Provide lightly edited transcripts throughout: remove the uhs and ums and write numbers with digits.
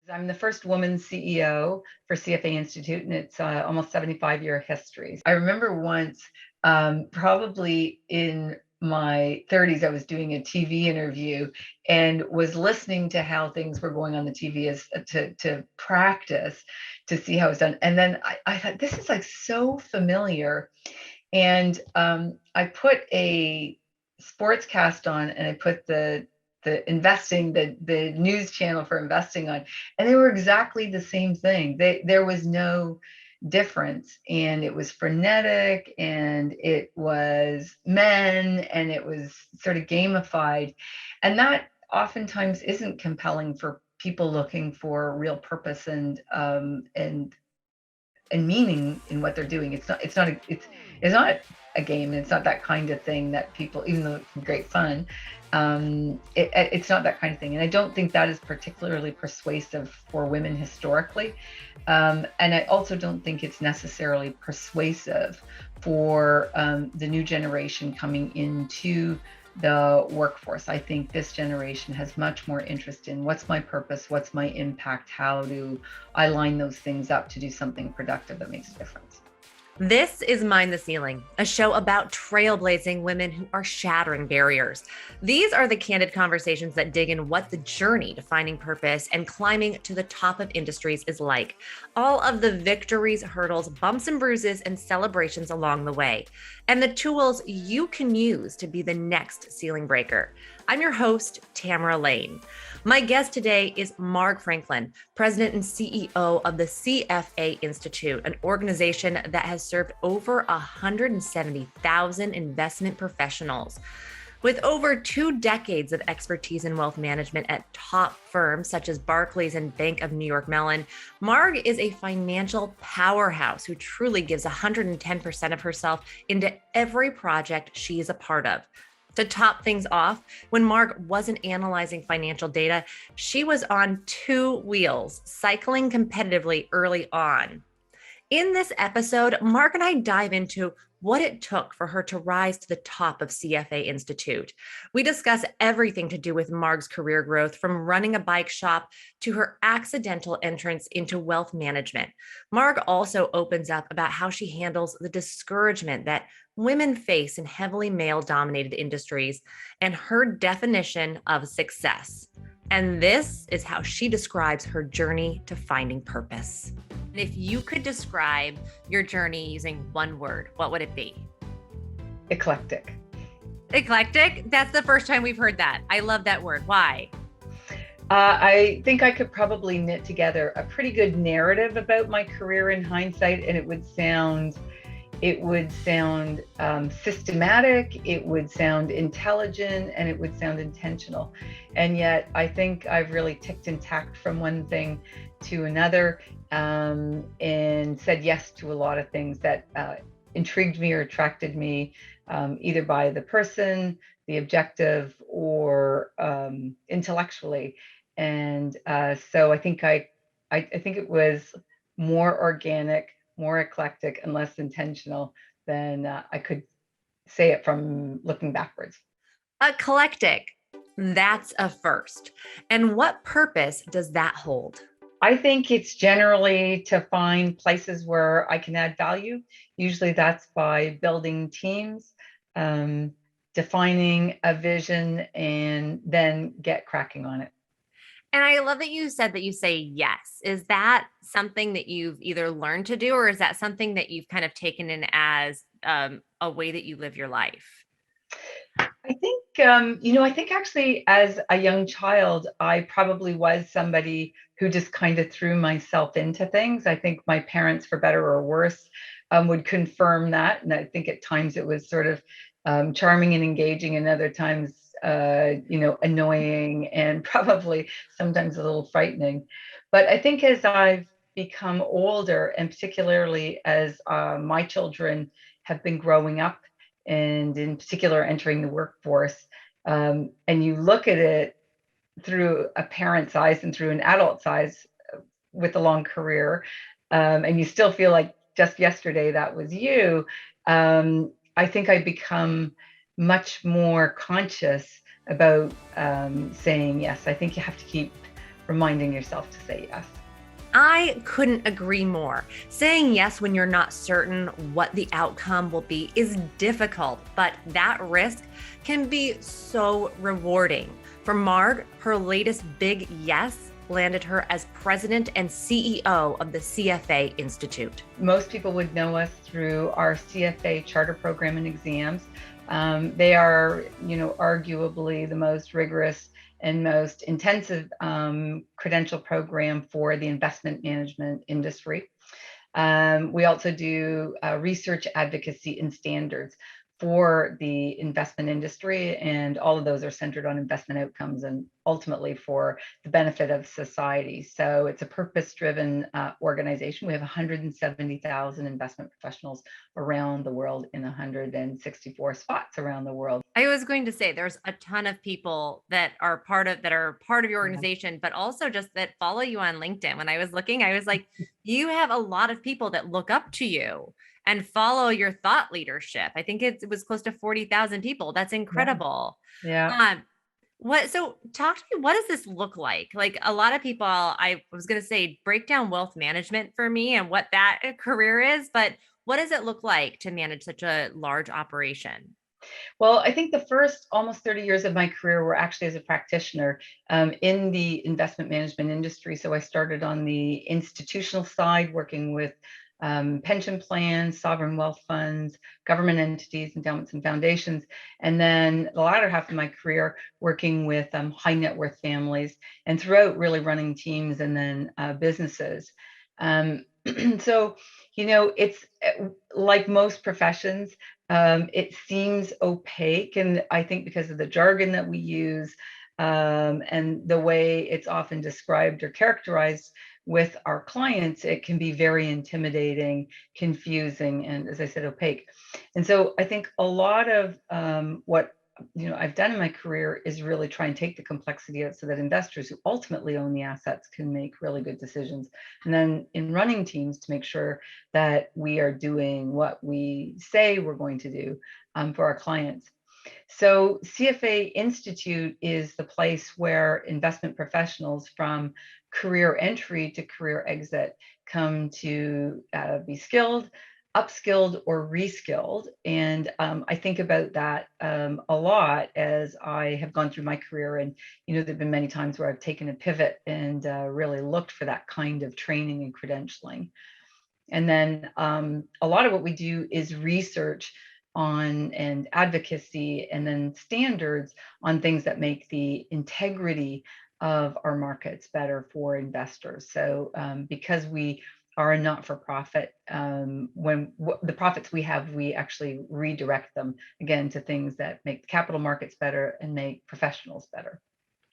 I'm the first woman CEO for CFA Institute, and it's almost 75-year history. I remember once, probably in my 30s, I was doing a TV interview and was listening to how things were going on the TV as to practice to see how it's done. And then I thought, this is like so familiar. And I put a sportscast on, and I put the investing, the news channel for investing on, and they were exactly the same thing. There was no difference, and it was frenetic, and it was men, and it was sort of gamified, and that oftentimes isn't compelling for people looking for real purpose and meaning in what they're doing. It's not a game. It's not that kind of thing that people, even though it's great fun, it's not that kind of thing. And I don't think that is particularly persuasive for women historically. And I also don't think it's necessarily persuasive for the new generation coming into the workforce. I think this generation has much more interest in what's my purpose, what's my impact, how do I line those things up to do something productive that makes a difference. This is Mind the Ceiling, a show about trailblazing women who are shattering barriers. These are the candid conversations that dig in what the journey to finding purpose and climbing to the top of industries is like. All of the victories, hurdles, bumps and bruises, and celebrations along the way. And the tools you can use to be the next ceiling breaker. I'm your host, Tamara Lane. My guest today is Margaret Franklin, President and CEO of the CFA Institute, an organization that has served over 170,000 investment professionals. With over 2 decades of expertise in wealth management at top firms such as Barclays and Bank of New York Mellon, Marg is a financial powerhouse who truly gives 110% of herself into every project she is a part of. To top things off, when Marg wasn't analyzing financial data, she was on 2 wheels, cycling competitively early on. In this episode, Marg and I dive into what it took for her to rise to the top of CFA Institute. We discuss everything to do with Marg's career growth, from running a bike shop to her accidental entrance into wealth management. Marg also opens up about how she handles the discouragement that women face in heavily male-dominated industries and her definition of success. And this is how she describes her journey to finding purpose. And if you could describe your journey using one word, what would it be? Eclectic. Eclectic? That's the first time we've heard that. I love that word. Why? I think I could probably knit together a pretty good narrative about my career in hindsight, and it would sound systematic, it would sound intelligent, and it would sound intentional. And yet I think I've really ticked and tacked from one thing to another, and said yes to a lot of things that intrigued me or attracted me, either by the person, the objective, or intellectually. And so I think I think it was more organic, more eclectic, and less intentional than I could say it from looking backwards. Eclectic. That's a first. And what purpose does that hold? I think it's generally to find places where I can add value. Usually that's by building teams, defining a vision, and then get cracking on it. And I love that you said that you say yes. Is that something that you've either learned to do, or is that something that you've kind of taken in as a way that you live your life? I think actually as a young child, I probably was somebody who just kind of threw myself into things. I think my parents, for better or worse, would confirm that. And I think at times it was sort of charming and engaging, and other times, annoying and probably sometimes a little frightening. But I think as I've become older, and particularly as my children have been growing up, and in particular entering the workforce, and you look at it through a parent's eyes and through an adult's eyes with a long career, and you still feel like just yesterday that was you, I think I become much more conscious about saying yes. I think you have to keep reminding yourself to say yes. I couldn't agree more. Saying yes when you're not certain what the outcome will be is difficult, but that risk can be so rewarding. For Marg, her latest big yes landed her as president and CEO of the CFA Institute. Most people would know us through our CFA charter program and exams. They are, arguably the most rigorous and most intensive credential program for the investment management industry. We also do research, advocacy, and standards for the investment industry, and all of those are centered on investment outcomes and ultimately for the benefit of society. So it's a purpose-driven organization. We have 170,000 investment professionals around the world in 164 spots around the world. I was going to say there's a ton of people that are part of your organization, but also just that follow you on LinkedIn. When I was looking, I was like, you have a lot of people that look up to you and follow your thought leadership. I think it was close to 40,000 people. That's incredible. Yeah. So talk to me, what does this look like? Like a lot of people, I was going to say break down wealth management for me and what that career is, but what does it look like to manage such a large operation? Well, I think the first almost 30 years of my career were actually as a practitioner in the investment management industry. So I started on the institutional side, working with pension plans, sovereign wealth funds, government entities, endowments, and foundations. And then the latter half of my career working with high net worth families, and throughout really running teams and then businesses. Um, so, it's like most professions, it seems opaque. And I think because of the jargon that we use and the way it's often described or characterized with our clients, it can be very intimidating, confusing, and as I said, opaque. And so I think a lot of what I've done in my career is really try and take the complexity out so that investors who ultimately own the assets can make really good decisions. And then in running teams to make sure that we are doing what we say we're going to do for our clients. So CFA Institute is the place where investment professionals from career entry to career exit come to be skilled, upskilled, or reskilled. And I think about that a lot as I have gone through my career. And, there have been many times where I've taken a pivot and really looked for that kind of training and credentialing. And then a lot of what we do is research on and advocacy and then standards on things that make the integrity of our markets better for investors. So because we are a not-for-profit, when the profits we have, we actually redirect them again to things that make the capital markets better and make professionals better.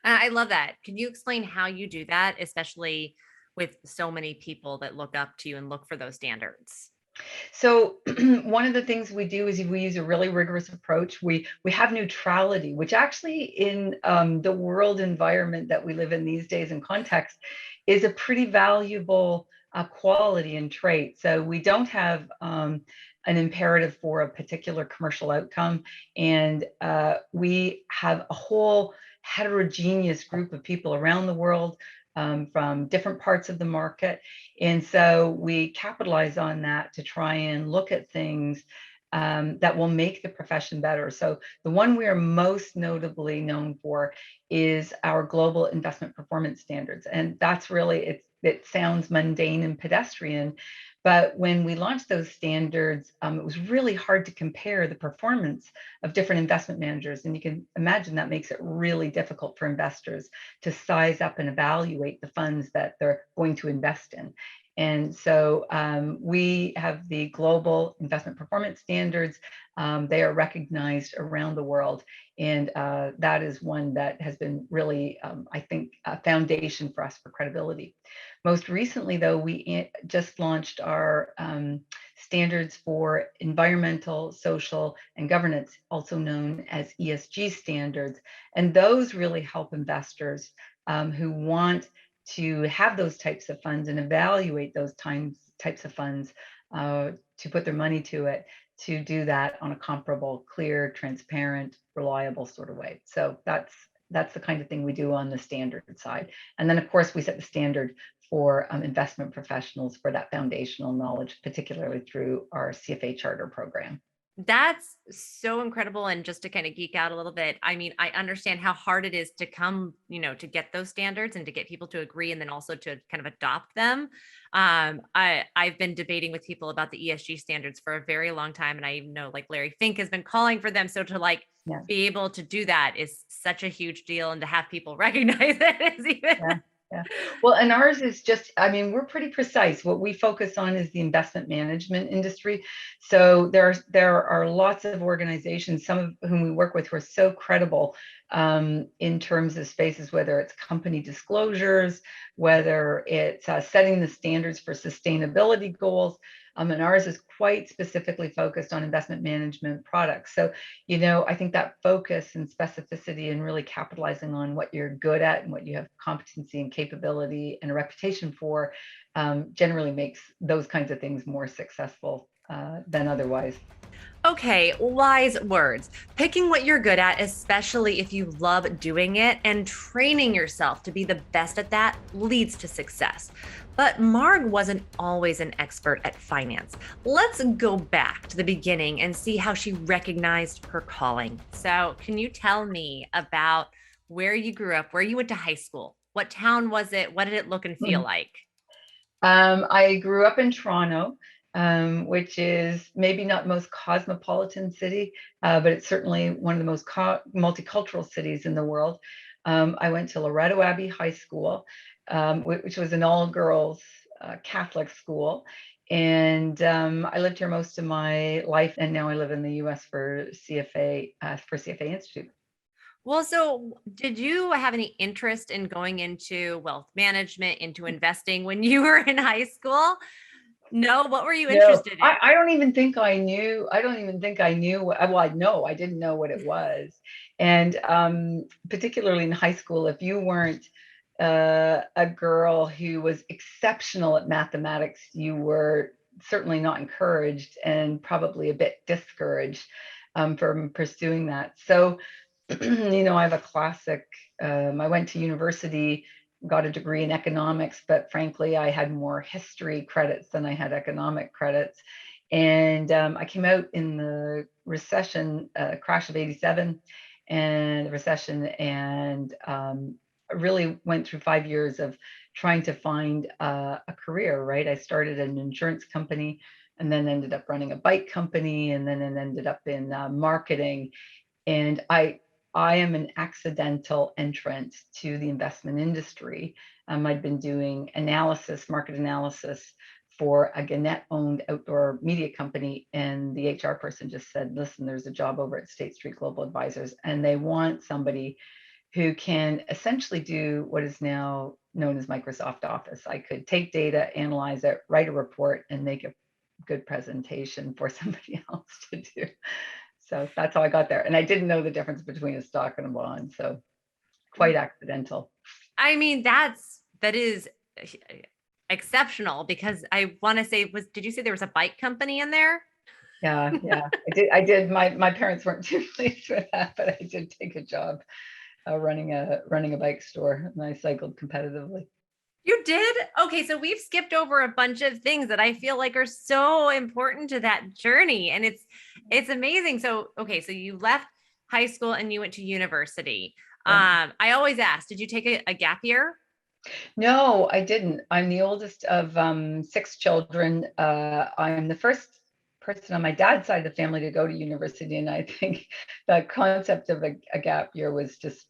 I love that. Can you explain how you do that, especially with so many people that look up to you and look for those standards? So one of the things we do is we use a really rigorous approach. We have neutrality, which actually in the world environment that we live in these days and context is a pretty valuable quality and trait. So we don't have an imperative for a particular commercial outcome, and we have a whole heterogeneous group of people around the world from different parts of the market. And so we capitalize on that to try and look at things that will make the profession better. So the one we are most notably known for is our global investment performance standards. And that's really, it sounds mundane and pedestrian, but when we launched those standards, it was really hard to compare the performance of different investment managers. And you can imagine that makes it really difficult for investors to size up and evaluate the funds that they're going to invest in. And so we have the global investment performance standards. They are recognized around the world. And that is one that has been really, I think, a foundation for us for credibility. Most recently, though, we just launched our standards for environmental, social, and governance, also known as ESG standards. And those really help investors who want to have those types of funds and evaluate those types of funds to put their money to it, to do that on a comparable, clear, transparent, reliable sort of way. So that's That's the kind of thing we do on the standard side. And then, of course, we set the standard for investment professionals for that foundational knowledge, particularly through our CFA charter program. That's so incredible. And just to kind of geek out a little bit, I mean, I understand how hard it is to come, to get those standards and to get people to agree and then also to kind of adopt them. I've been debating with people about the ESG standards for a very long time. And I know like Larry Fink has been calling for them. So to like be able to do that is such a huge deal. And to have people recognize it is even. Yeah. Yeah. Well, and ours is just, I mean, we're pretty precise. What we focus on is the investment management industry. So there are lots of organizations, some of whom we work with, who are so credible in terms of spaces, whether it's company disclosures, whether it's setting the standards for sustainability goals. And ours is quite specifically focused on investment management products. So, I think that focus and specificity and really capitalizing on what you're good at and what you have competency and capability and a reputation for generally makes those kinds of things more successful than otherwise. Okay, wise words. Picking what you're good at, especially if you love doing it, and training yourself to be the best at that leads to success. But Marg wasn't always an expert at finance. Let's go back to the beginning and see how she recognized her calling. So, can you tell me about where you grew up, where you went to high school? What town was it? What did it look and feel like? I grew up in Toronto, which is maybe not the most cosmopolitan city, but it's certainly one of the most multicultural cities in the world. I went to Loretto Abbey High School, which was an all-girls Catholic school. And I lived here most of my life, and now I live in the US for CFA Institute. Well, so did you have any interest in going into wealth management, into investing when you were in high school? No, what were you interested in? I don't even think I knew. I don't even think I knew. Well, I know I didn't know what it was. And particularly in high school, if you weren't a girl who was exceptional at mathematics, you were certainly not encouraged and probably a bit discouraged from pursuing that. So, I have a classic. I went to university, got a degree in economics, but frankly, I had more history credits than I had economic credits. And I came out in the recession, crash of '87, and the recession, and really went through 5 years of trying to find a career, right? I started an insurance company and then ended up running a bike company and then ended up in marketing. And I am an accidental entrant to the investment industry. I'd been doing market analysis for a Gannett-owned outdoor media company, and the HR person just said, listen, there's a job over at State Street Global Advisors, and they want somebody who can essentially do what is now known as Microsoft Office. I could take data, analyze it, write a report, and make a good presentation for somebody else to do. So that's how I got there. And I didn't know the difference between a stock and a bond. So quite accidental. I mean, that is exceptional, because I want to say, did you say there was a bike company in there? Yeah. I did. My parents weren't too pleased with that, but I did take a job running a bike store, and I cycled competitively. You did? Okay, so we've skipped over a bunch of things that I feel like are so important to that journey, and it's amazing. So, okay, so you left high school and you went to university. I always ask, did you take a gap year? No, I didn't. I'm the oldest of 6 children. I'm the first person on my dad's side of the family to go to university, and I think the concept of a gap year was just,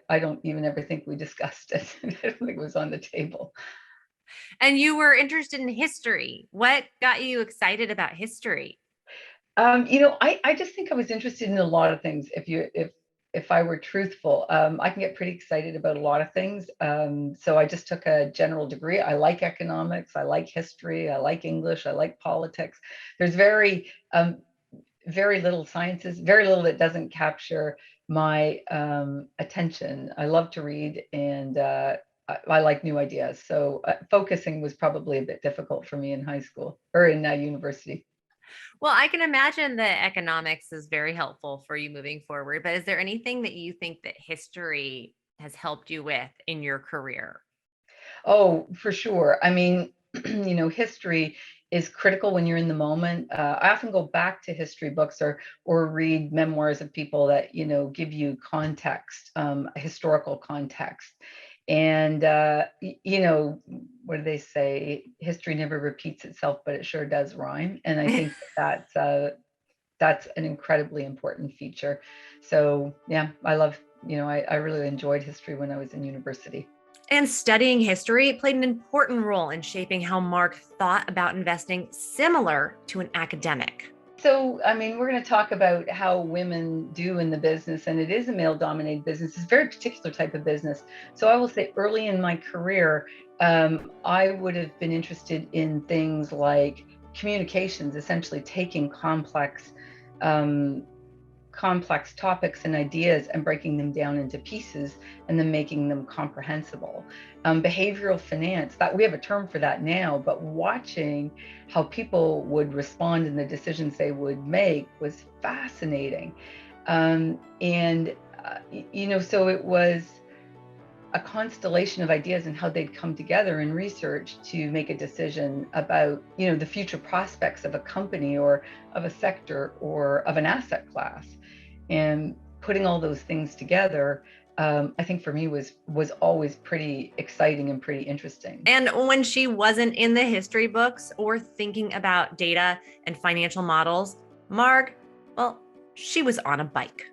I don't even ever think we discussed it. I don't think it was on the table. And you were interested in history. What got you excited about history? I just think I was interested in a lot of things. If I were truthful, I can get pretty excited about a lot of things. So I just took a general degree. I like economics. I like history. I like English. I like politics. There's very little sciences, very little that doesn't capture my attention. I love to read, and I like new ideas. So focusing was probably a bit difficult for me in high school or in university. Well, I can imagine that economics is very helpful for you moving forward, but is there anything that you think that history has helped you with in your career? Oh, for sure. I mean, history is critical when you're in the moment. I often go back to history books or read memoirs of people that give you context, historical context. And what do they say? History never repeats itself, but it sure does rhyme. And I think that's an incredibly important feature. So yeah, I love. I really enjoyed history when I was in university. And studying history played an important role in shaping how Mark thought about investing, similar to an academic. So, I mean, we're going to talk about how women do in the business, and it is a male dominated business. It's a very particular type of business. So, I will say early in my career, I would have been interested in things like communications, essentially taking um, complex topics and ideas and breaking them down into pieces and then making them comprehensible. Behavioral finance, that we have a term for that now, but watching how people would respond and the decisions they would make was fascinating. So it was a constellation of ideas and how they'd come together in research to make a decision about the future prospects of a company or of a sector or of an asset class, and putting all those things together, I think for me was always pretty exciting and pretty interesting. And when she wasn't in the history books or thinking about data and financial models, Marg, well, she was on a bike.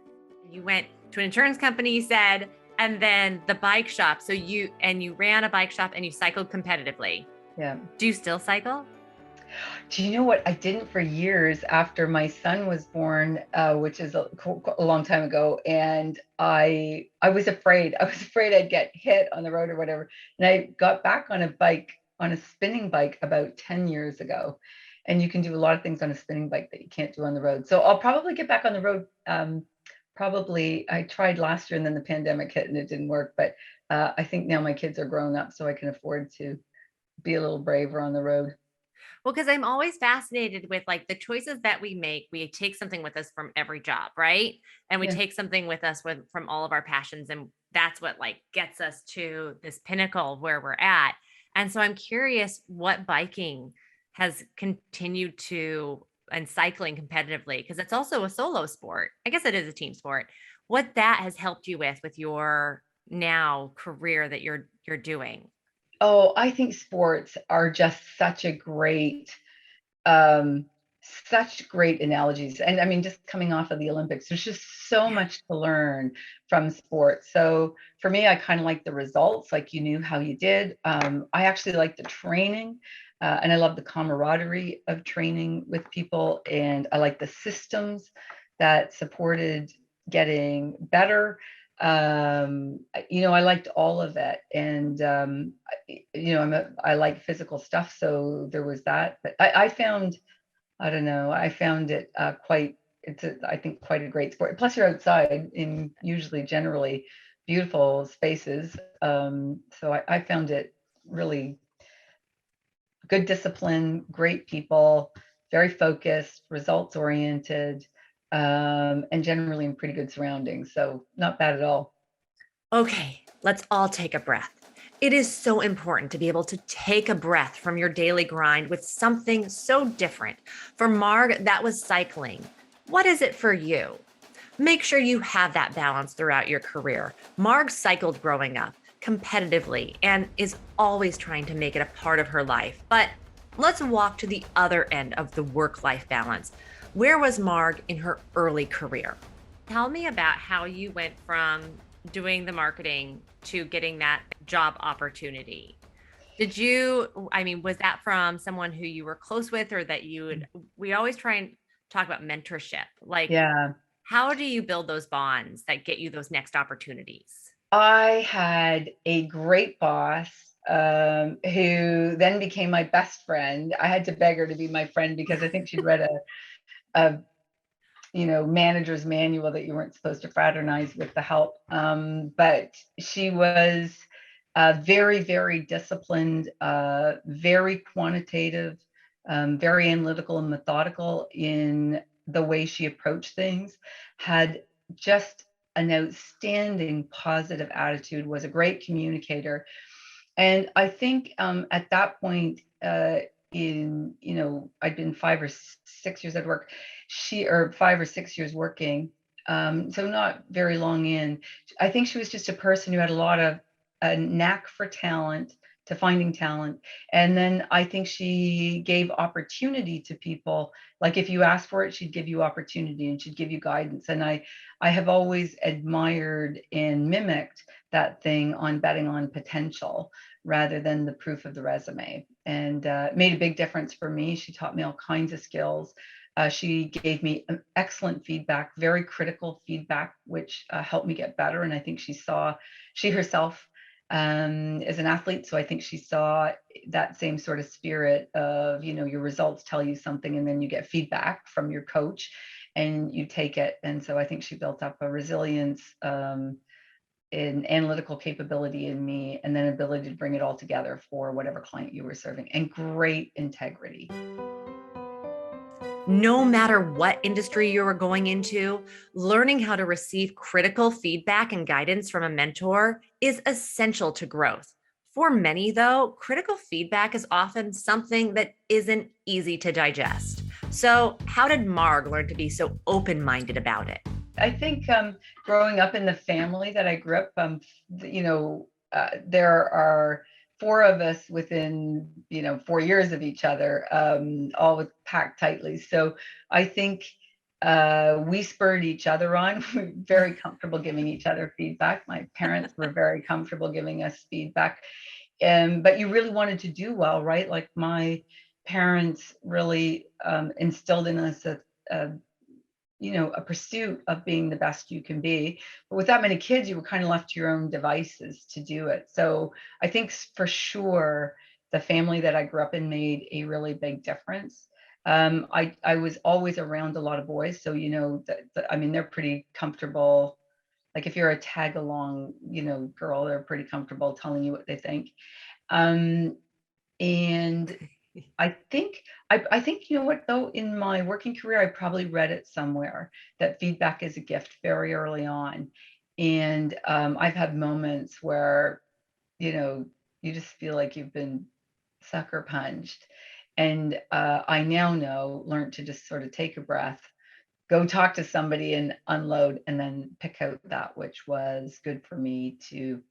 You went to an insurance company, you said, and then the bike shop. So you ran a bike shop and you cycled competitively. Yeah. Do you still cycle? Do you know what? I didn't for years after my son was born, which is a long time ago, and I was afraid. I was afraid I'd get hit on the road or whatever. And I got back on a bike, on a spinning bike, about 10 years ago. And you can do a lot of things on a spinning bike that you can't do on the road. So I'll probably get back on the road. Probably I tried last year and then the pandemic hit and it didn't work. But I think now my kids are grown up, so I can afford to be a little braver on the road. Well, because I'm always fascinated with like the choices that we make. We take something with us from every job, right? And we Yeah. take something with us from all of our passions. And that's what like gets us to this pinnacle of where we're at. And so I'm curious what biking has continued to and cycling competitively, because it's also a solo sport. I guess it is a team sport. What that has helped you with your now career that you're doing. Oh, I think sports are just um, such great analogies. And I mean, just coming off of the Olympics, there's just so Yeah. much to learn from sports. So for me, I kind of like the results, like you knew how you did. I actually like the training, and I love the camaraderie of training with people. And I like the systems that supported getting better. I liked all of it. And I like physical stuff, so there was that. But I found, I don't know, I found it I think quite a great sport. Plus, you're outside in usually generally beautiful spaces. So I found it really good discipline, great people, very focused, results oriented, and generally in pretty good surroundings. So not bad at all. Okay, let's all take a breath. It is so important to be able to take a breath from your daily grind with something so different. For Marg, that was cycling. What is it for you? Make sure you have that balance throughout your career. Marg cycled growing up competitively and is always trying to make it a part of her life. But let's walk to the other end of the work-life balance. Where was Marg in her early career? Tell me about how you went from doing the marketing to getting that job opportunity. Was that from someone who you were close with, or that we always try and talk about mentorship. Like, Yeah. how do you build those bonds that get you those next opportunities? I had a great boss, who then became my best friend. I had to beg her to be my friend because I think she'd read a manager's manual that you weren't supposed to fraternize with the help. But she was very, very disciplined, very quantitative, very analytical and methodical in the way she approached things, had just an outstanding positive attitude, was a great communicator. And I think at that point, I'd been 5 or 6 years at work, or 5 or 6 years working, so not very long in. I think she was just a person who had a lot of a knack for talent, to finding talent. And then I think she gave opportunity to people. Like if you asked for it, she'd give you opportunity and she'd give you guidance. And I have always admired and mimicked that thing on betting on potential rather than the proof of the resume. And it made a big difference for me. She taught me all kinds of skills. She gave me excellent feedback, very critical feedback, which helped me get better. And I think she herself is an athlete. So I think she saw that same sort of spirit of, your results tell you something and then you get feedback from your coach and you take it. And so I think she built up a resilience, in analytical capability in me, and then ability to bring it all together for whatever client you were serving, and great integrity. No matter what industry you are going into, learning how to receive critical feedback and guidance from a mentor is essential to growth. For many, though, critical feedback is often something that isn't easy to digest. So, how did Marg learn to be so open-minded about it? I think growing up in the family that I grew up, there are four of us within 4 years of each other, all packed tightly. So I think we spurred each other on. We were very comfortable giving each other feedback. My parents were very comfortable giving us feedback, but you really wanted to do well, right? Like my parents really instilled in us a pursuit of being the best you can be. But with that many kids, you were kind of left to your own devices to do it. So I think for sure, the family that I grew up in made a really big difference. I was always around a lot of boys. So, they're pretty comfortable. Like if you're a tag along, girl, they're pretty comfortable telling you what they think. And I think, you know what, though, in my working career, I probably read it somewhere that feedback is a gift very early on. And I've had moments where, you just feel like you've been sucker punched. And I now learn to just sort of take a breath, go talk to somebody and unload, and then pick out that which was good for me to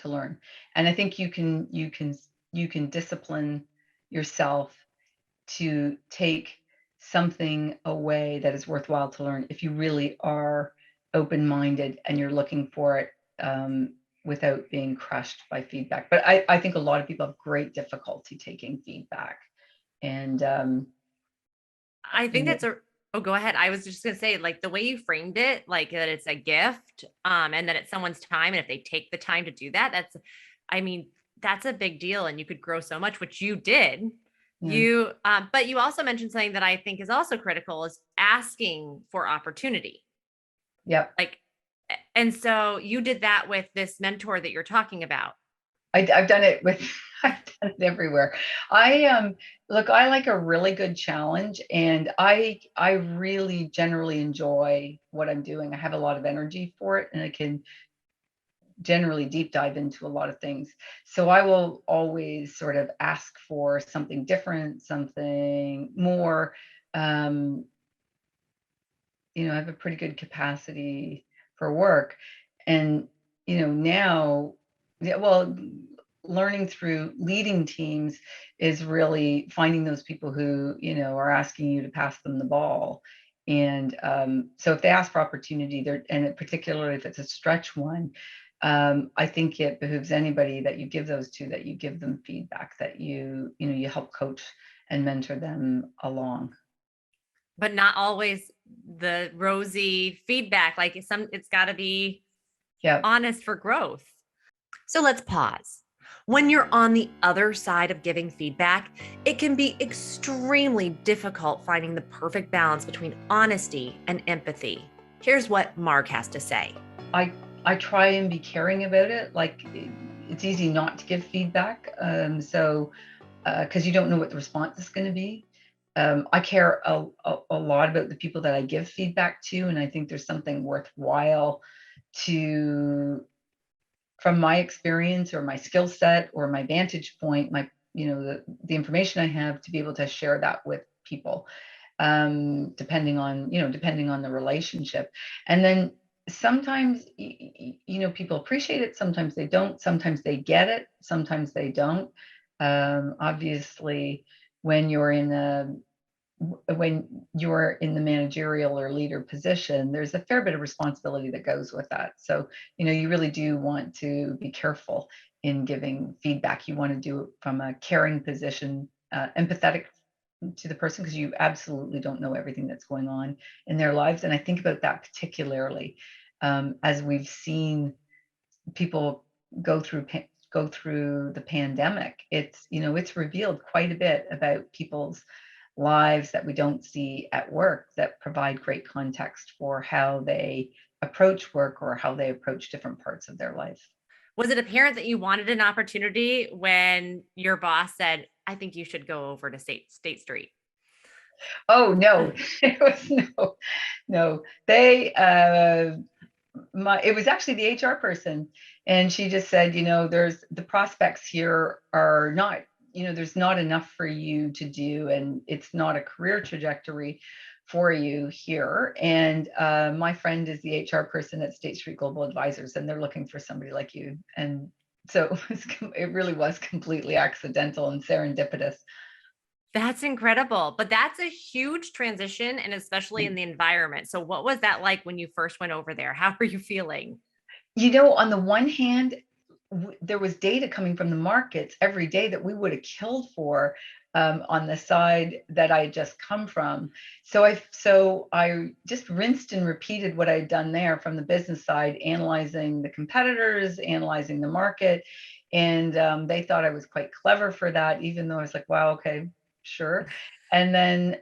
learn. And I think you can discipline yourself to take something away that is worthwhile to learn if you really are open-minded and you're looking for it, without being crushed by feedback. But I think a lot of people have great difficulty taking feedback. And I think oh, go ahead. I was just going to say, like the way you framed it, like that it's a gift, and that it's someone's time. And if they take the time to do that, that's a big deal. And you could grow so much, which you did. But you also mentioned something that I think is also critical, is asking for opportunity. Yep. And so you did that with this mentor that you're talking about. I've done it everywhere. I like a really good challenge, and I really generally enjoy what I'm doing. I have a lot of energy for it, and I can generally deep dive into a lot of things. So I will always sort of ask for something different, something more. I have a pretty good capacity for work, and now, learning through leading teams is really finding those people who are asking you to pass them the ball. And so if they ask for opportunity, and particularly if it's a stretch one, I think it behooves anybody that you give those to, that you give them feedback, that you help coach and mentor them along. But not always the rosy feedback. Like it's got to be honest for growth. So let's pause. When you're on the other side of giving feedback, it can be extremely difficult finding the perfect balance between honesty and empathy. Here's what Marg has to say. I try and be caring about it. Like it's easy not to give feedback. So because you don't know what the response is going to be. I care a lot about the people that I give feedback to, and I think there's something worthwhile to, from my experience or my skill set or my vantage point, my, the information I have, to be able to share that with people, depending on the relationship. And then sometimes, people appreciate it, sometimes they don't, sometimes they get it, sometimes they don't. Obviously, when you're in a when you're in the managerial or leader position, there's a fair bit of responsibility that goes with that. So, you really do want to be careful in giving feedback. You want to do it from a caring position, empathetic to the person, because you absolutely don't know everything that's going on in their lives. And I think about that particularly, as we've seen people go through the pandemic. It's revealed quite a bit about people's lives that we don't see at work, that provide great context for how they approach work or how they approach different parts of their life. Was it apparent that you wanted an opportunity when your boss said, I think you should go over to State Street? Oh no, it was no. It was actually the HR person, and she just said, there's the prospects here are not, there's not enough for you to do, and it's not a career trajectory for you here. And my friend is the HR person at State Street Global Advisors, and they're looking for somebody like you. And so it really was completely accidental and serendipitous. That's incredible. But that's a huge transition, and especially in the environment. So what was that like when you first went over there? How are you feeling? On the one hand, there was data coming from the markets every day that we would have killed for, on the side that I had just come from. So I just rinsed and repeated what I had done there from the business side, analyzing the competitors, analyzing the market. And they thought I was quite clever for that, even though I was like, wow, okay, sure. And then,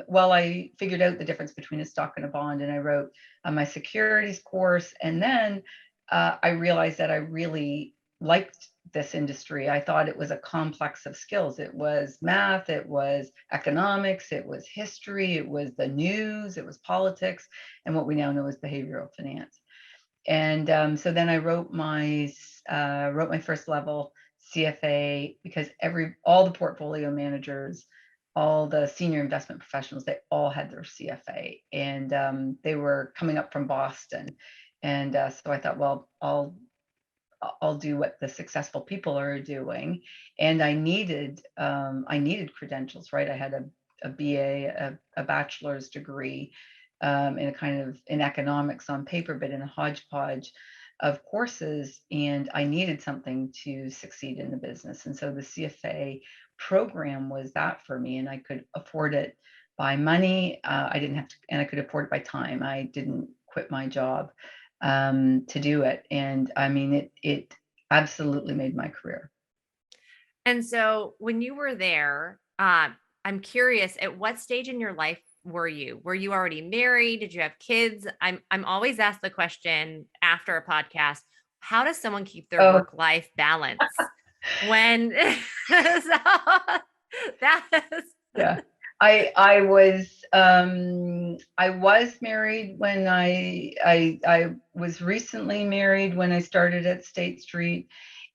while I figured out the difference between a stock and a bond, and I wrote my securities course, and then I realized that I really liked this industry. I thought it was a complex of skills. It was math, it was economics, it was history, it was the news, it was politics, and what we now know as behavioral finance. And so then I wrote my first level CFA, because all the portfolio managers, all the senior investment professionals, they all had their CFA, and they were coming up from Boston. And so I thought, well, I'll do what the successful people are doing. And I needed credentials, right? I had a BA, a bachelor's degree, in economics on paper, but in a hodgepodge of courses. And I needed something to succeed in the business. And so the CFA program was that for me, and I could afford it by money. I didn't have to, and I could afford it by time. I didn't quit my job to do it. And I mean, it absolutely made my career. And so when you were there, I'm curious, at what stage in your life were you? Were you already married? Did you have kids? I'm always asked the question after a podcast, how does someone keep their Oh, work-life balance when so that is yeah. I was married when I was recently married when I started at State Street.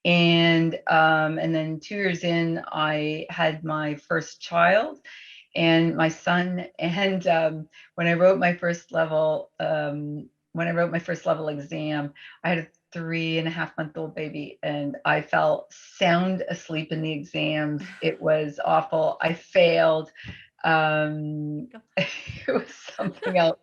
And then 2 years in, I had my first child and my son. And when I wrote my first level exam, I had a 3.5-month-old baby, and I fell sound asleep in the exams. It was awful. I failed. It was something else.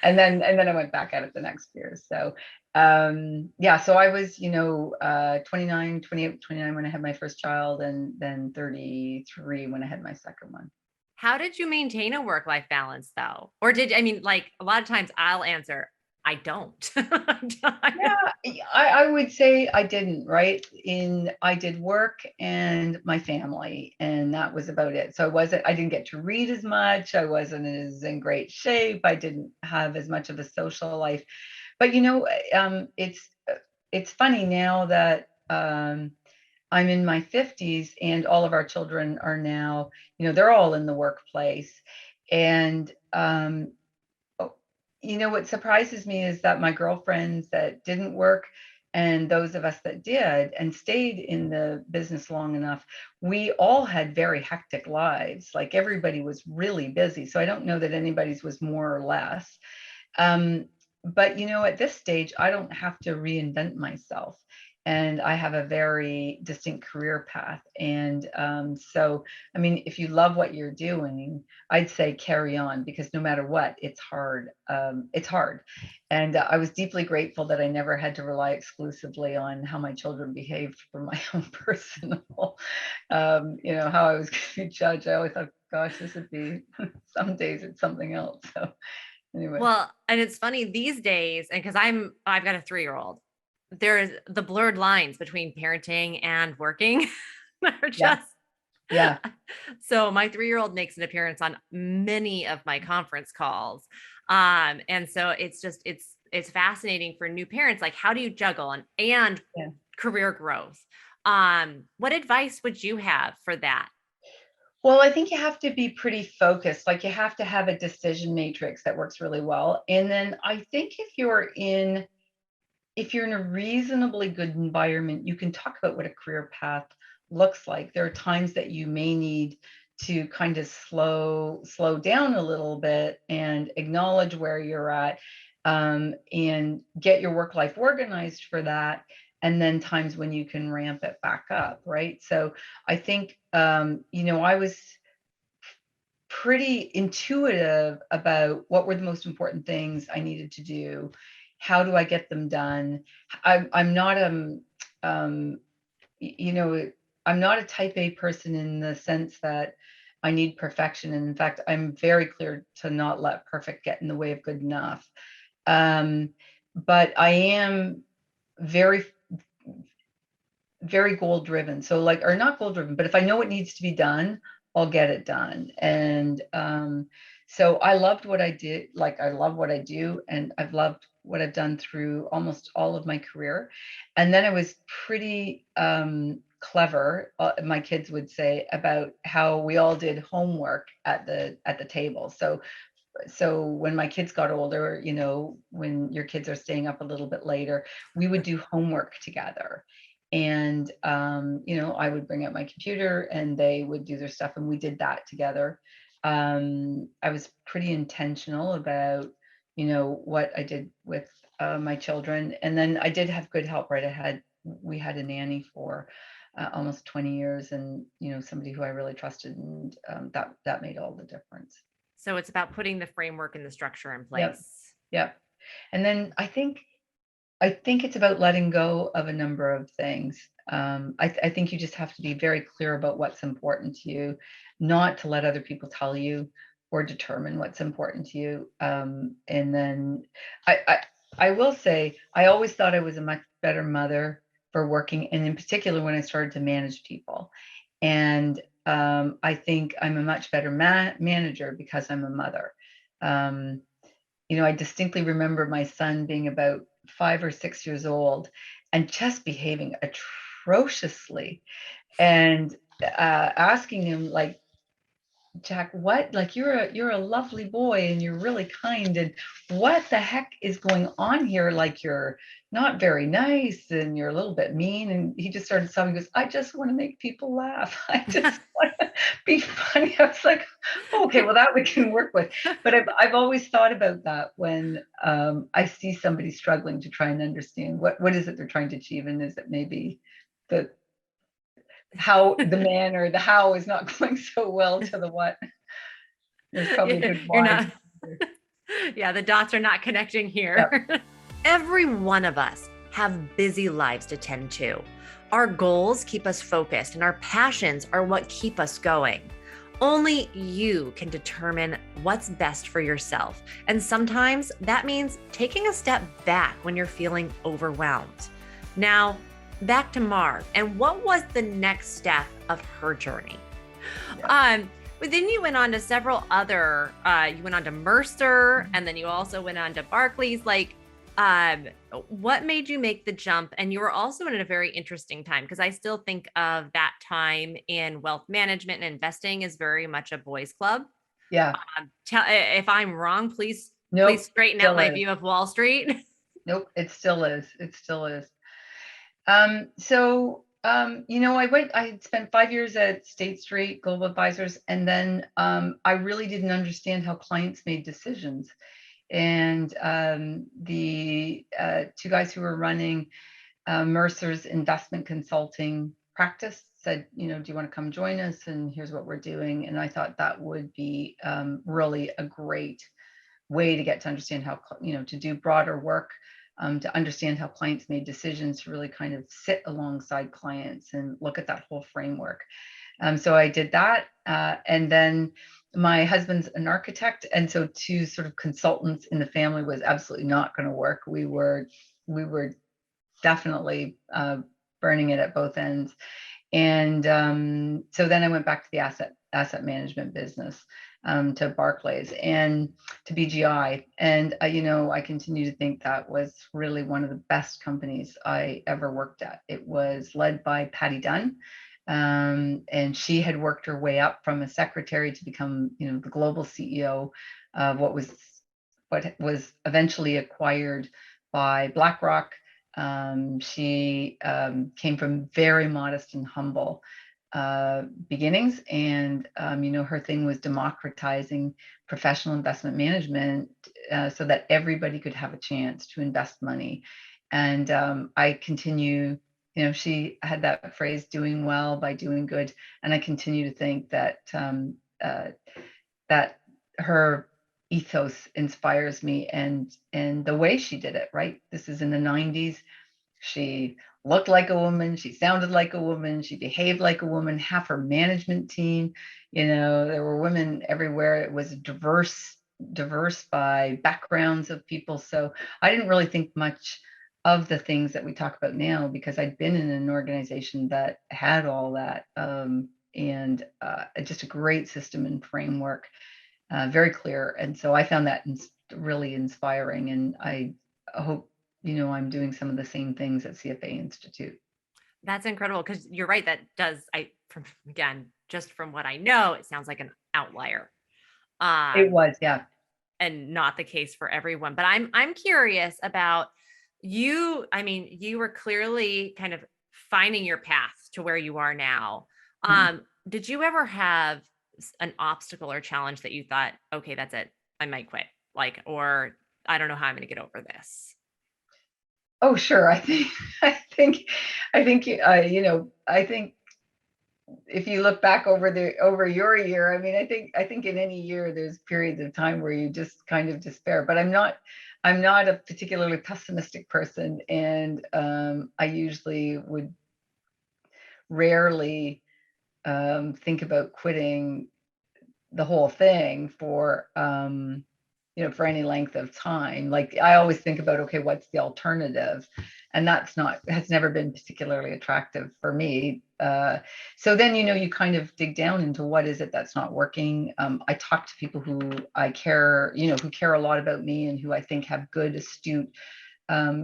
And then I went back at it the next year. So yeah, so I was 29, 28, 29 when I had my first child, and then 33 when I had my second one. How did you maintain a work-life balance though? Or I mean, like a lot of times I'll answer, I don't. Yeah, I would say I didn't, right? I did work and my family, and that was about it. So I didn't get to read as much. I wasn't as in great shape. I didn't have as much of a social life. But it's funny now that I'm in my 50s and all of our children are now, they're all in the workplace. And, what surprises me is that my girlfriends that didn't work and those of us that did and stayed in the business long enough, we all had very hectic lives. Like everybody was really busy. So I don't know that anybody's was more or less. But at this stage, I don't have to reinvent myself. And I have a very distinct career path. And so, I mean, if you love what you're doing, I'd say carry on, because no matter what, it's hard. It's hard. And I was deeply grateful that I never had to rely exclusively on how my children behaved for my own personal, how I was going to be judged. I always thought, gosh, this would be, some days it's something else. So anyway. Well, and it's funny these days, and because I've got a 3-year-old, there's the blurred lines between parenting and working are just, yeah. So my 3-year-old makes an appearance on many of my conference calls. And so it's fascinating for new parents. Like, how do you juggle and career growth? What advice would you have for that? Well, I think you have to be pretty focused. Like you have to have a decision matrix that works really well. And then I think if you're in a reasonably good environment, you can talk about what a career path looks like. There are times that you may need to kind of slow down a little bit and acknowledge where you're at, and get your work life organized for that. And then times when you can ramp it back up, right? So I think, I was pretty intuitive about what were the most important things I needed to do. How do I get them done? I'm not I'm not a type A person in the sense that I need perfection. And in fact, I'm very clear to not let perfect get in the way of good enough. But I am very, very goal driven. So or not goal driven, but if I know what needs to be done, I'll get it done. And so I loved what I did. Like I love what I do, and I've loved what I've done through almost all of my career. And then I was pretty clever, my kids would say, about how we all did homework at the table. So when my kids got older, when your kids are staying up a little bit later, we would do homework together. And, I would bring out my computer and they would do their stuff, and we did that together. I was pretty intentional about, what I did with my children. And then I did have good help, right? We had a nanny for almost 20 years, and, somebody who I really trusted, and that made all the difference. So it's about putting the framework and the structure in place. Yep. And then I think it's about letting go of a number of things. I think you just have to be very clear about what's important to you, not to let other people tell you or determine what's important to you. And then I will say, I always thought I was a much better mother for working, and in particular when I started to manage people. And I think I'm a much better manager because I'm a mother. I distinctly remember my son being about 5 or 6 years old and just behaving atrociously, and asking him, like, Jack, what? Like, you're a lovely boy and you're really kind, and what the heck is going on here? Like, you're not very nice and you're a little bit mean. And he just started sobbing. He goes, I just want to make people laugh. I just want to be funny. I was like, okay, well, that we can work with. But I've always thought about that when I see somebody struggling to try and understand what is it they're trying to achieve, and is it maybe the how the man or the how is not going so well to the what. There's probably a good why. Yeah, the dots are not connecting here. Yep. Every one of us have busy lives to tend to. Our goals keep us focused, and our passions are what keep us going. Only you can determine what's best for yourself. And sometimes that means taking a step back when you're feeling overwhelmed. Now, back to Marv, and what was the next step of her journey? Yeah. But then you went on to several other, you went on to Mercer, and then you also went on to Barclays. Like, Um, what made you make the jump? And you were also in a very interesting time because I still think of that time in wealth management and investing as very much a boys' club. Yeah. If I'm wrong, please Nope. straighten out Still my is. view of Wall Street. Nope. It still is. It still is. I had spent 5 years at State Street Global Advisors, and then I really didn't understand how clients made decisions. And the two guys who were running Mercer's investment consulting practice said, do you want to come join us? And here's what we're doing. And I thought that would be really a great way to get to understand how, to do broader work, to understand how clients made decisions, to really kind of sit alongside clients and look at that whole framework. So I did that. And then my husband's an architect. And so two sort of consultants in the family was absolutely not going to work. We were definitely burning it at both ends. And so then I went back to the asset management business, to Barclays and to BGI. And I continue to think that was really one of the best companies I ever worked at. It was led by Patty Dunn. And she had worked her way up from a secretary to become, the global CEO of what was eventually acquired by BlackRock. She came from very modest and humble beginnings, and her thing was democratizing professional investment management, so that everybody could have a chance to invest money. And I continue, she had that phrase, doing well by doing good, and I continue to think that that her ethos inspires me, and the way she did it. Right, this is in the 90s. She looked like a woman, she sounded like a woman, she behaved like a woman. Half her management team, there were women everywhere. It was diverse by backgrounds of people. So I didn't really think much of the things that we talk about now, because I'd been in an organization that had all that, and just a great system and framework, very clear. And so I found that really inspiring, and I hope, I'm doing some of the same things at CFA Institute. That's incredible because you're right. That does, again, just from what I know, it sounds like an outlier. It Um, was, yeah. and not the case for everyone. But I'm curious about you. I mean, you were clearly kind of finding your path to where you are now. Mhm. Did you ever have an obstacle or challenge that you thought, okay, that's it, I might quit, or I don't know how I'm going to get over this? Oh, sure. I think, I think if you look back over your year, I mean, I think in any year there's periods of time where you just kind of despair. But I'm not a particularly pessimistic person, and I usually would rarely think about quitting the whole thing for any length of time. Like, I always think about, okay, what's the alternative? And has never been particularly attractive for me. So then, you kind of dig down into what is it that's not working. I talk to people who I care, who care a lot about me, and who I think have good, astute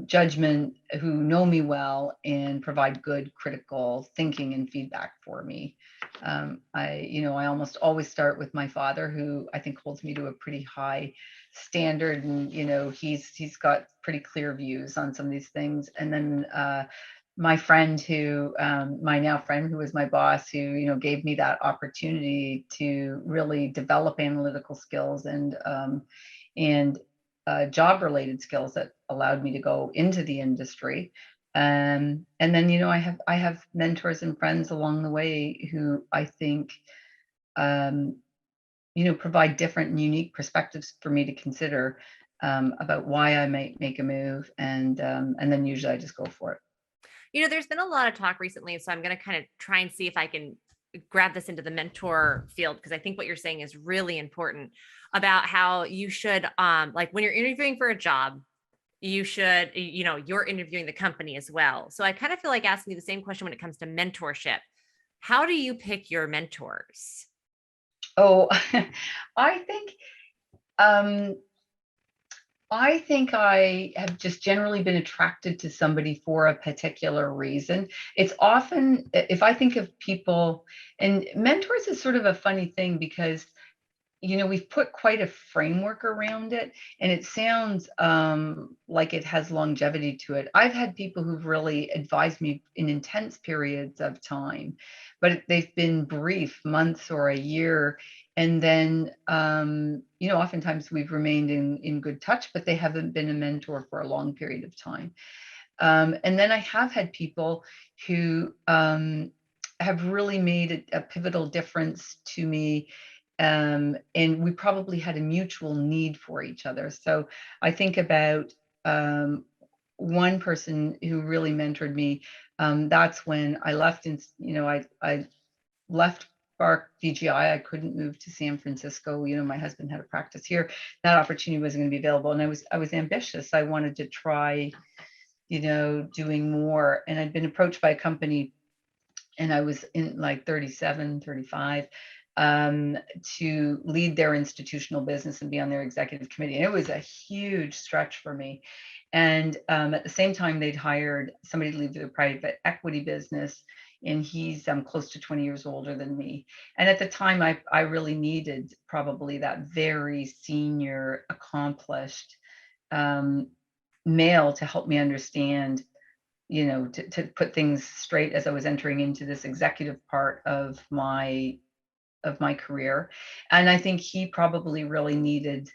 judgment, who know me well and provide good critical thinking and feedback for me. I almost always start with my father, who I think holds me to a pretty high standard, and he's got pretty clear views on some of these things. And then my friend, my now friend, who was my boss, who gave me that opportunity to really develop analytical skills and job related skills that allowed me to go into the industry. And then, I have mentors and friends along the way who I think, um, provide different and unique perspectives for me to consider, about why I might make a move. And then usually I just go for it. There's been a lot of talk recently, so I'm going to kind of try and see if I can grab this into the mentor field, because I think what you're saying is really important about how you should, like when you're interviewing for a job, you should, you're interviewing the company as well. So I kind of feel like asking you the same question when it comes to mentorship. How do you pick your mentors? Oh, I think, um, I think I have just generally been attracted to somebody for a particular reason. It's often, if I think of people, and mentors is sort of a funny thing because we've put quite a framework around it, and it sounds like it has longevity to it. I've had people who've really advised me in intense periods of time, but they've been brief, months or a year. And then, oftentimes we've remained in good touch, but they haven't been a mentor for a long period of time. And then I have had people who have really made a pivotal difference to me. And we probably had a mutual need for each other. So I think about one person who really mentored me. That's when I left, I left Spark VGI. I couldn't move to San Francisco. My husband had a practice here. That opportunity wasn't going to be available, and I was ambitious. I wanted to try, doing more. And I'd been approached by a company, and I was in like 37, 35, to lead their institutional business and be on their executive committee. And it was a huge stretch for me. And at the same time, they'd hired somebody to lead their private equity business. And he's close to 20 years older than me. And at the time, I really needed probably that very senior, accomplished male to help me understand, to put things straight as I was entering into this executive part of my career. And I think he probably really needed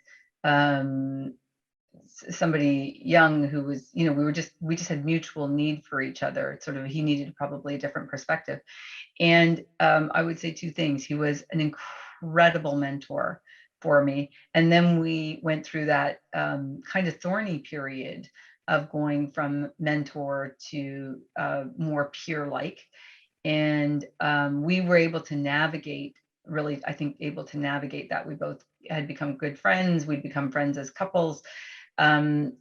somebody young who was, we just had mutual need for each other. Sort of, he needed probably a different perspective. And I would say two things. He was an incredible mentor for me. And then we went through that kind of thorny period of going from mentor to more peer-like. And we were able to navigate, really, I think, able to navigate that. We both had become good friends. We'd become friends as couples. And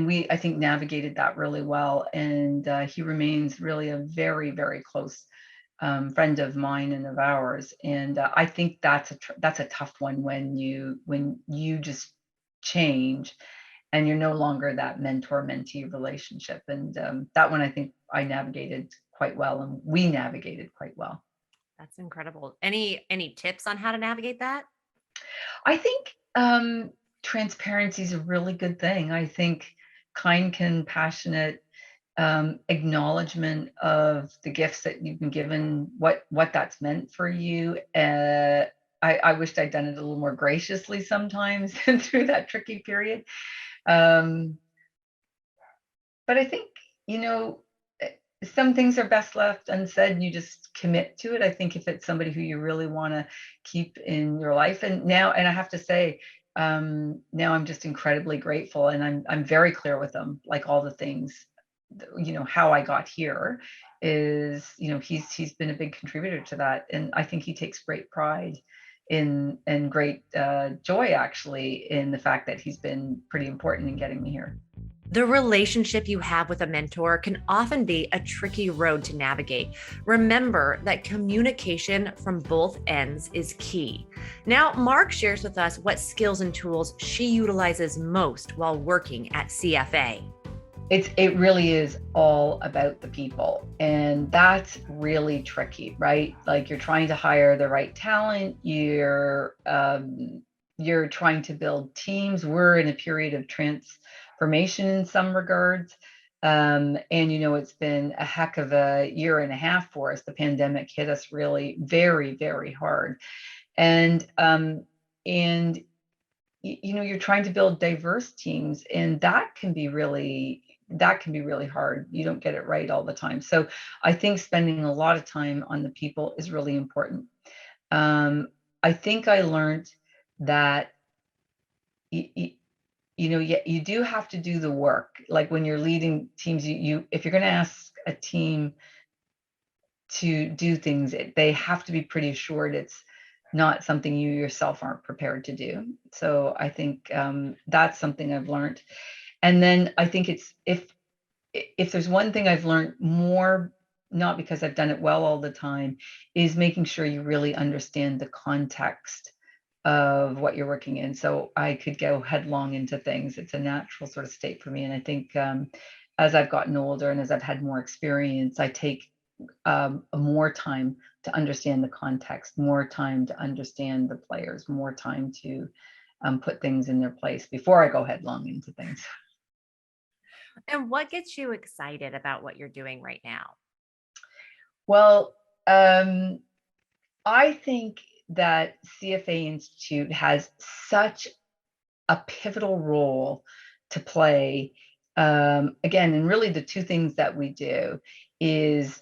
we, I think, navigated that really well. And he remains really a very, very close friend of mine and of ours. And I think that's a tough one when you just change and you're no longer that mentor-mentee relationship. And that one, I think I navigated quite well, and we navigated quite well. That's incredible. Any tips on how to navigate that? I think transparency is a really good thing. I think kind, compassionate acknowledgement of the gifts that you've been given, what that's meant for you. I wished I'd done it a little more graciously sometimes through that tricky period. But I think, some things are best left unsaid, and you just commit to it. I think if it's somebody who you really want to keep in your life, and I have to say, now I'm just incredibly grateful, and I'm very clear with them, like all the things, how I got here is, he's been a big contributor to that. And I think he takes great pride and great joy, actually, in the fact that he's been pretty important in getting me here. The relationship you have with a mentor can often be a tricky road to navigate. Remember that communication from both ends is key. Now, Mark shares with us what skills and tools she utilizes most while working at CFA. It really is all about the people, and that's really tricky, right? Like, you're trying to hire the right talent, you're trying to build teams. We're in a period of transformation in some regards, and it's been a heck of a year and a half for us. The pandemic hit us really very, very hard, and you're trying to build diverse teams, and that can be really hard. You don't get it right all the time. So I think spending a lot of time on the people is really important. I think I learned that you do have to do the work. Like, when you're leading teams, if you're going to ask a team to do things, they have to be pretty assured it's not something you yourself aren't prepared to do. So I think that's something I've learned. And then I think it's, if there's one thing I've learned more, not because I've done it well all the time, is making sure you really understand the context of what you're working in. So I could go headlong into things. It's a natural sort of state for me. And I think as I've gotten older and as I've had more experience, I take more time to understand the context, more time to understand the players, more time to put things in their place before I go headlong into things. And what gets you excited about what you're doing right now? Well, I think that CFA Institute has such a pivotal role to play. Again, and really the two things that we do is,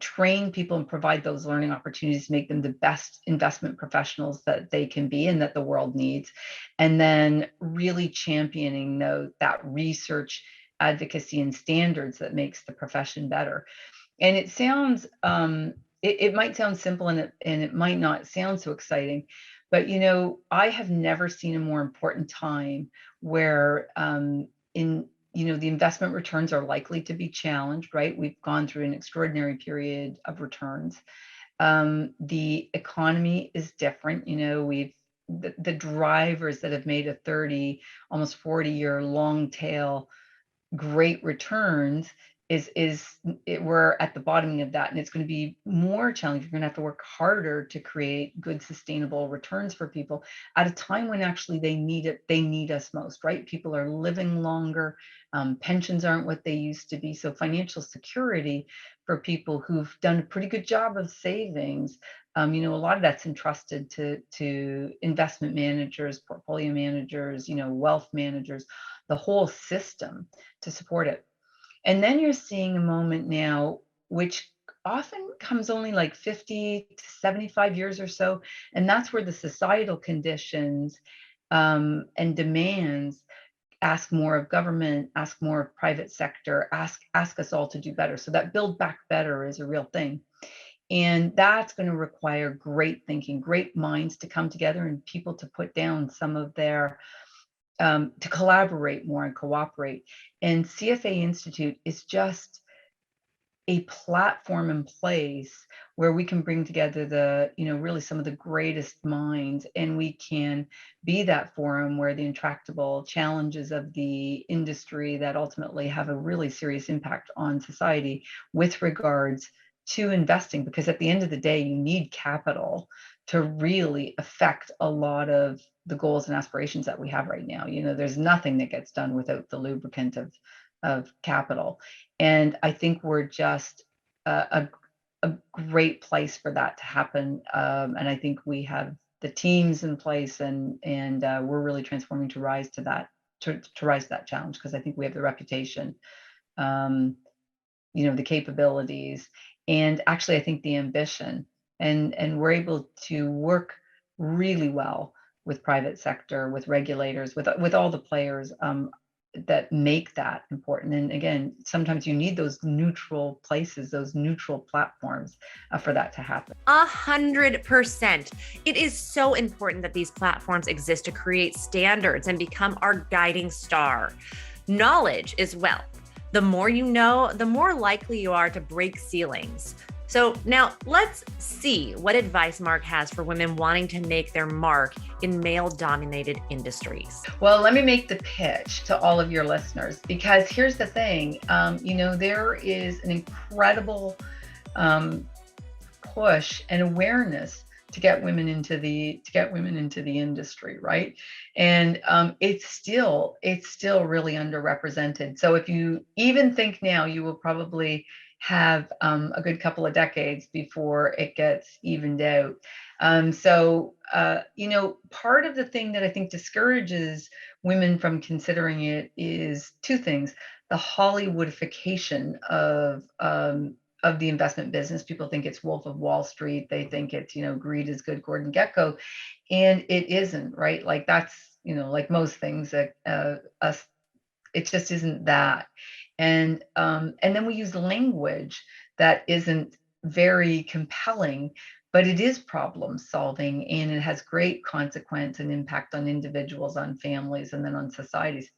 train people and provide those learning opportunities to make them the best investment professionals that they can be and that the world needs. And then really championing that research, advocacy, and standards that makes the profession better. And it sounds, it might sound simple and it might not sound so exciting, but I have never seen a more important time where the investment returns are likely to be challenged, right? We've gone through an extraordinary period of returns. The economy is different. The drivers that have made a 30, almost 40-year long tail great returns we're at the bottom of that, and it's going to be more challenging. You're going to have to work harder to create good sustainable returns for people at a time when actually they need us most, right? People are living longer, pensions aren't what they used to be, so financial security for people who've done a pretty good job of savings, a lot of that's entrusted to investment managers, portfolio managers, wealth managers, the whole system to support it. And then you're seeing a moment now, which often comes only like 50 to 75 years or so. And that's where the societal conditions and demands ask more of government, ask more of private sector, ask us all to do better. So that build back better is a real thing. And that's going to require great thinking, great minds to come together and people to put down some of their to collaborate more and cooperate. And CFA Institute is just a platform in place where we can bring together really some of the greatest minds, and we can be that forum where the intractable challenges of the industry that ultimately have a really serious impact on society with regards to investing, because at the end of the day, you need capital to really affect a lot of the goals and aspirations that we have right now. There's nothing that gets done without the lubricant of capital. And I think we're just a great place for that to happen. And I think we have the teams in place, and we're really transforming to rise to that, to rise to that challenge, because I think we have the reputation, the capabilities, and actually I think the ambition, and we're able to work really well with private sector, with regulators, with all the players that make that important. And again, sometimes you need those neutral places, those neutral platforms for that to happen. 100%. It is so important that these platforms exist to create standards and become our guiding star. Knowledge is wealth. The more you know, the more likely you are to break ceilings. So now let's see what advice Mark has for women wanting to make their mark in male-dominated industries. Well, let me make the pitch to all of your listeners, because here's the thing, there is an incredible push and awareness to get women into the industry, right? And it's still really underrepresented. So if you even think now, you will probably have a good couple of decades before it gets evened out. Part of the thing that I think discourages women from considering it is two things: the Hollywoodification of the investment business. People think it's Wolf of Wall Street. They think it's, greed is good, Gordon Gekko, and it isn't, right? Like that's, like most things that it just isn't that. And then we use language that isn't very compelling, but it is problem solving, and it has great consequence and impact on individuals, on families, and then on societies.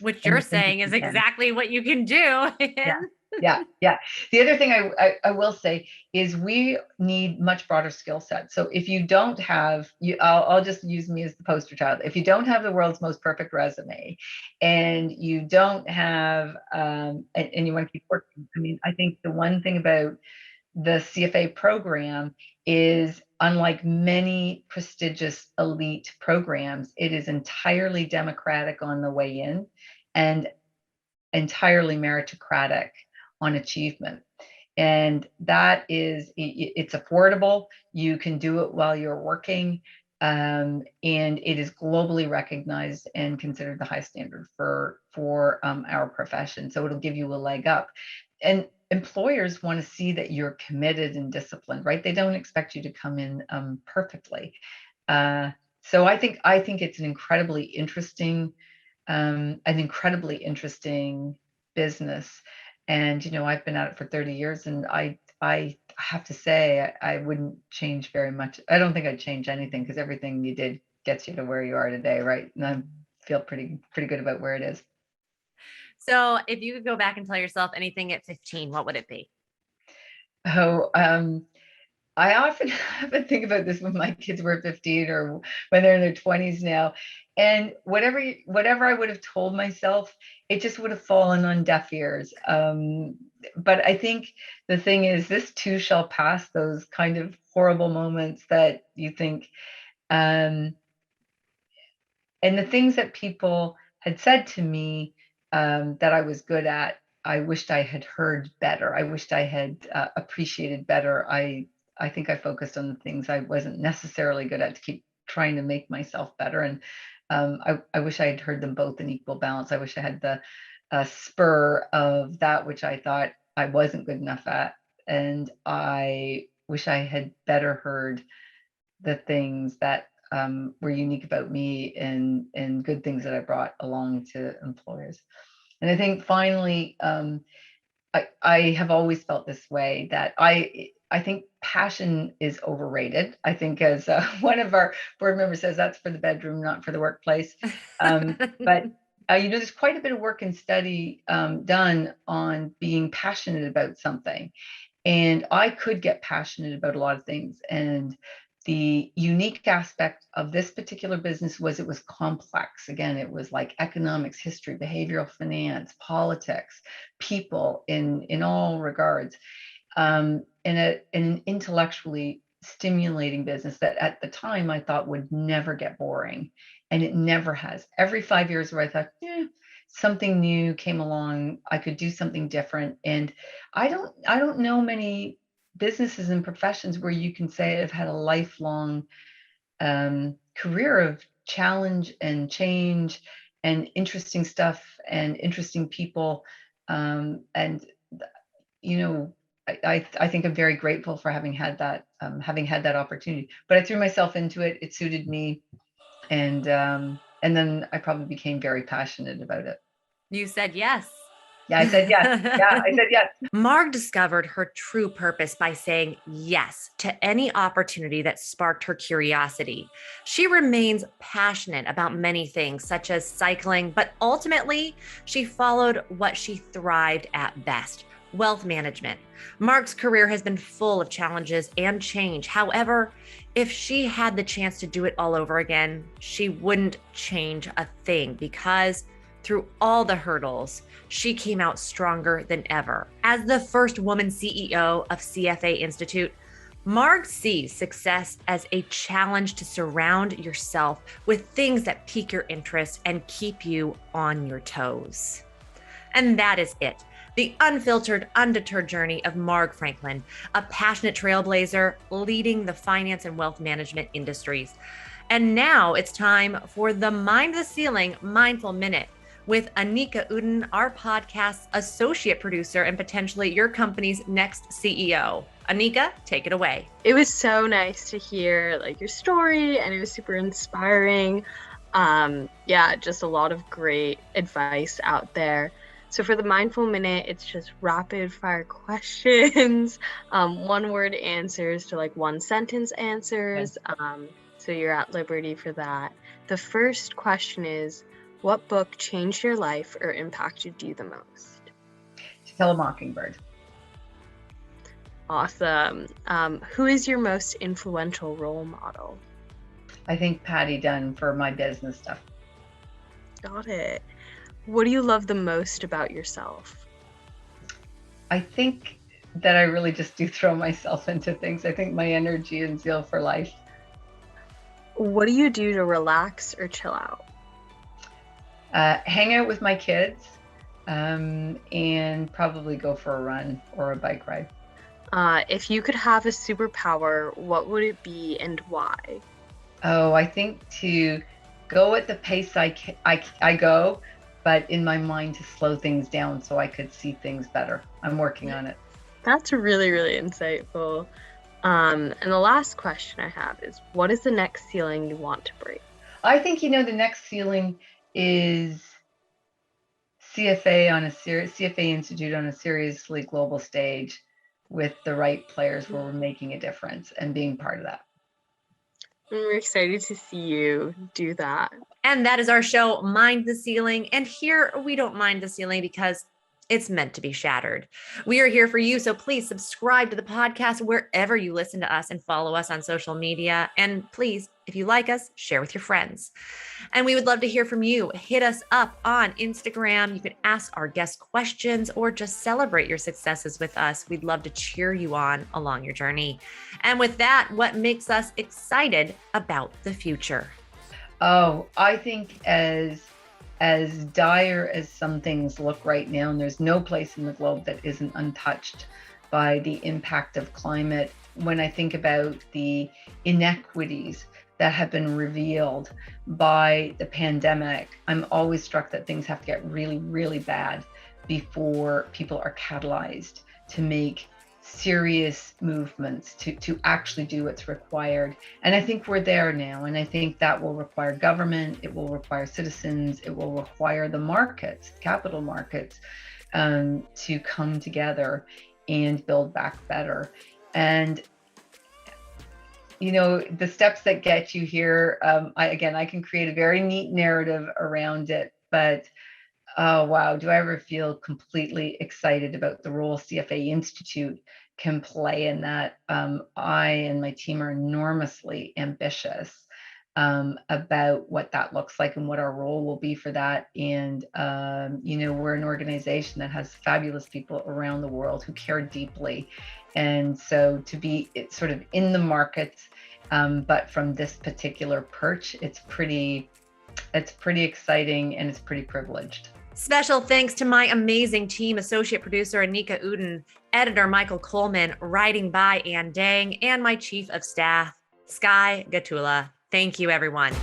Which you're saying is exactly what you can do. Yeah. Yeah, yeah. The other thing I will say is we need much broader skill sets. So if you don't have, I'll just use me as the poster child. If you don't have the world's most perfect resume, and you don't have, and you want to keep working, I mean, I think the one thing about the CFA program is, unlike many prestigious elite programs, it is entirely democratic on the way in and entirely meritocratic on achievement. And that is, it's affordable. You can do it while you're working. And it is globally recognized and considered the high standard for our profession. So it'll give you a leg up. And employers want to see that you're committed and disciplined, right? They don't expect you to come in perfectly. So I think it's an incredibly interesting business. And I've been at it for 30 years, and I have to say I wouldn't change very much. I don't think I'd change anything, because everything you did gets you to where you are today, right? And I feel pretty good about where it is. So if you could go back and tell yourself anything at 15, what would it be? Oh, I often think about this when my kids were 15 or when they're in their 20s now. And whatever I would have told myself, it just would have fallen on deaf ears. But I think the thing is, this too shall pass, those kind of horrible moments that you think, um, and the things that people had said to me, that I was good at, I wished I had heard better. I wished I had appreciated better. I think I focused on the things I wasn't necessarily good at to keep trying to make myself better. And I wish I had heard them both in equal balance. I wish I had the spur of that which I thought I wasn't good enough at. And I wish I had better heard the things that were unique about me, and good things that I brought along to employers. And I think finally, I have always felt this way, that I think passion is overrated. I think, as one of our board members says, that's for the bedroom, not for the workplace. But there's quite a bit of work and study done on being passionate about something. And I could get passionate about a lot of things. And the unique aspect of this particular business was it was complex. Again, it was like economics, history, behavioral finance, politics, people in all regards, in an intellectually stimulating business that at the time I thought would never get boring. And it never has. Every 5 years where I thought, something new came along, I could do something different. And I don't know many businesses and professions where you can say I've had a lifelong career of challenge and change and interesting stuff and interesting people. And I think I'm very grateful for having had that opportunity. But I threw myself into it. It suited me, and then I probably became very passionate about it. You said yes. Yeah, I said yes. Yeah, I said yes. Marg discovered her true purpose by saying yes to any opportunity that sparked her curiosity. She remains passionate about many things, such as cycling, but ultimately, she followed what she thrived at best: wealth management. Marg's career has been full of challenges and change. However, if she had the chance to do it all over again, she wouldn't change a thing, because through all the hurdles, she came out stronger than ever. As the first woman CEO of CFA Institute, Marg sees success as a challenge to surround yourself with things that pique your interest and keep you on your toes. And that is it. The unfiltered, undeterred journey of Marg Franklin, a passionate trailblazer leading the finance and wealth management industries. And now it's time for the Mind the Ceiling Mindful Minute with Anika Uden, our podcast's associate producer and potentially your company's next CEO. Anika, take it away. It was so nice to hear your story, and it was super inspiring. Just a lot of great advice out there. So for the Mindful Minute, it's just rapid fire questions, one word answers to one sentence answers. So you're at liberty for that. The first question is, what book changed your life or impacted you the most? Kill a Mockingbird. Awesome. Who is your most influential role model? I think Patty Dunn for my business stuff. Got it. What do you love the most about yourself? I think that I really just do throw myself into things. I think my energy and zeal for life. What do you do to relax or chill out? Hang out with my kids, and probably go for a run or a bike ride. If you could have a superpower, what would it be and why? Oh, I think to go at the pace I go, but in my mind to slow things down so I could see things better. I'm working on it. That's really, really insightful. And the last question I have is, what is the next ceiling you want to break? I think, the next ceiling is CFA Institute on a seriously global stage with the right players where we're making a difference and being part of that. We're excited to see you do that. And that is our show, Mind the Ceiling. And here we don't mind the ceiling because it's meant to be shattered. We are here for you. So please subscribe to the podcast wherever you listen to us and follow us on social media. And please, if you like us, share with your friends. And we would love to hear from you. Hit us up on Instagram. You can ask our guest questions or just celebrate your successes with us. We'd love to cheer you on along your journey. And with that, what makes us excited about the future? Oh, I think as dire as some things look right now, and there's no place in the globe that isn't untouched by the impact of climate. When I think about the inequities that have been revealed by the pandemic, I'm always struck that things have to get really, really bad before people are catalyzed to make serious movements to actually do what's required. And I think we're there now. And I think that will require government, it will require citizens, it will require the markets, capital markets, to come together and build back better. And the steps that get you here, I can create a very neat narrative around it, but oh, wow. Do I ever feel completely excited about the role CFA Institute can play in that? I and my team are enormously ambitious about what that looks like and what our role will be for that. And, we're an organization that has fabulous people around the world who care deeply. And so to be sort of in the markets, but from this particular perch, it's pretty exciting and it's pretty privileged. Special thanks to my amazing team, associate producer Anika Uden, editor Michael Coleman, writing by Ann Dang, and my chief of staff, Sky Gatula. Thank you, everyone.